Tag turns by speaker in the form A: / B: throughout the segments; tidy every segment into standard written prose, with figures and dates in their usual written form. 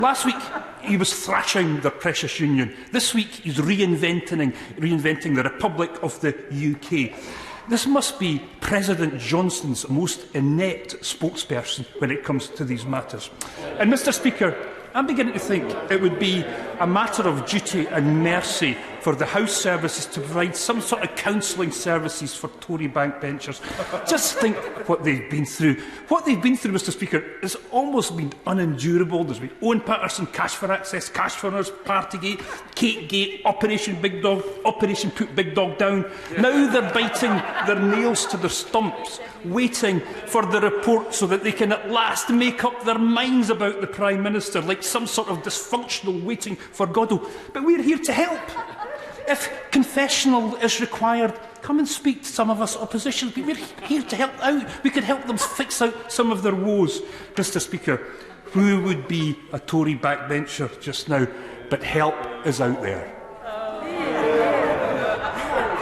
A: Last week, he was thrashing the precious union. This week, he's reinventing the Republic of the UK. This must be President Johnson's most inept spokesperson when it comes to these matters. And, Mr Speaker, I'm beginning to think it would be a matter of duty and mercy for the House services to provide some sort of counselling services for Tory backbenchers. Just think what they've been through. What they've been through, Mr Speaker, has almost been unendurable. There's been Owen Paterson, Cash for Access, Cash for Us, Partygate, Categate, Operation Big Dog, Operation Put Big Dog Down. Now they're biting their nails to their stumps, waiting for the report so that they can at last make up their minds about the Prime Minister, like some sort of dysfunctional waiting for Godot. But we're here to help. If confessional is required, come and speak to some of us opposition. We're here to help out. We could help them fix out some of their woes. Mr Speaker, who would be a Tory backbencher just now? But help is out there.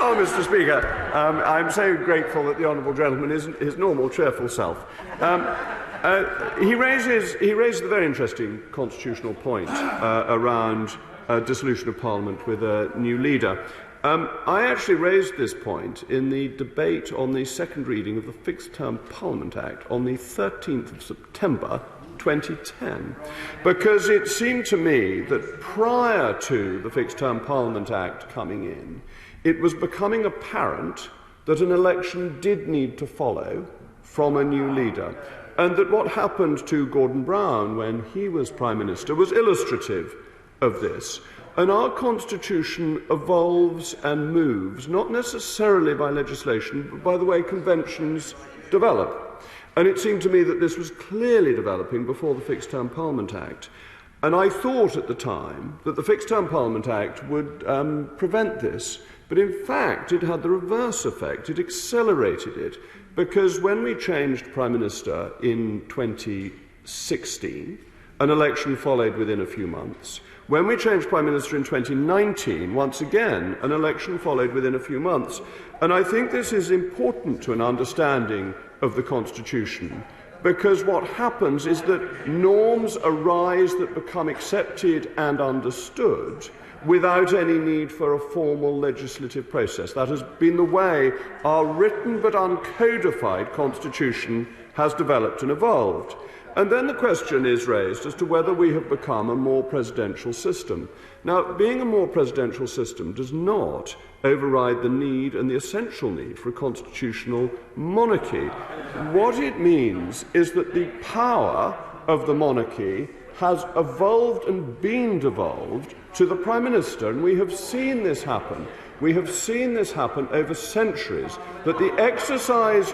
B: Oh, Mr Speaker, I'm so grateful that the honourable gentleman isn't his normal cheerful self. He raises a very interesting constitutional point around dissolution of Parliament with a new leader. I actually raised this point in the debate on the second reading of the Fixed Term Parliament Act on the 13th of September 2010, because it seemed to me that prior to the Fixed Term Parliament Act coming in, it was becoming apparent that an election did need to follow from a new leader, and that what happened to Gordon Brown when he was Prime Minister was illustrative of this. And our Constitution evolves and moves, not necessarily by legislation, but by the way conventions develop. And it seemed to me that this was clearly developing before the Fixed Term Parliament Act. And I thought at the time that the Fixed Term Parliament Act would prevent this. But in fact, it had the reverse effect. It accelerated it, because when we changed Prime Minister in 2016, an election followed within a few months. When we changed Prime Minister in 2019, once again, an election followed within a few months. And I think this is important to an understanding of the Constitution, because what happens is that norms arise that become accepted and understood without any need for a formal legislative process. That has been the way our written but uncodified Constitution has developed and evolved. And then the question is raised as to whether we have become a more presidential system. Now, being a more presidential system does not override the need and the essential need for a constitutional monarchy. What it means is that the power of the monarchy has evolved and been devolved to the Prime Minister, and we have seen this happen. We have seen this happen over centuries, that the exercise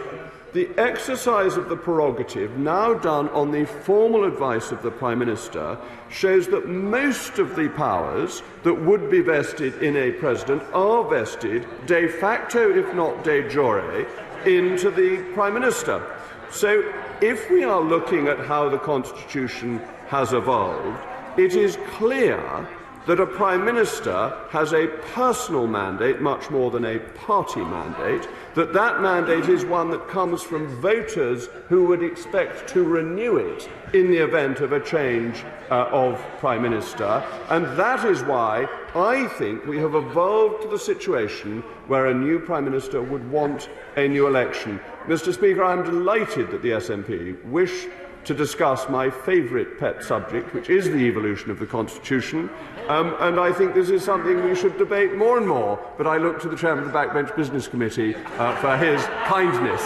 B: of the prerogative, now done on the formal advice of the Prime Minister, shows that most of the powers that would be vested in a president are vested de facto, if not de jure, into the Prime Minister. So if we are looking at how the Constitution has evolved, it is clear that a Prime Minister has a personal mandate much more than a party mandate, that mandate is one that comes from voters who would expect to renew it in the event of a change of Prime Minister. And that is why I think we have evolved to the situation where a new Prime Minister would want a new election. Mr Speaker, I am delighted that the SNP wish to discuss my favourite pet subject, which is the evolution of the Constitution, and I think this is something we should debate more and more, but I look to the Chairman of the Backbench Business Committee for his kindness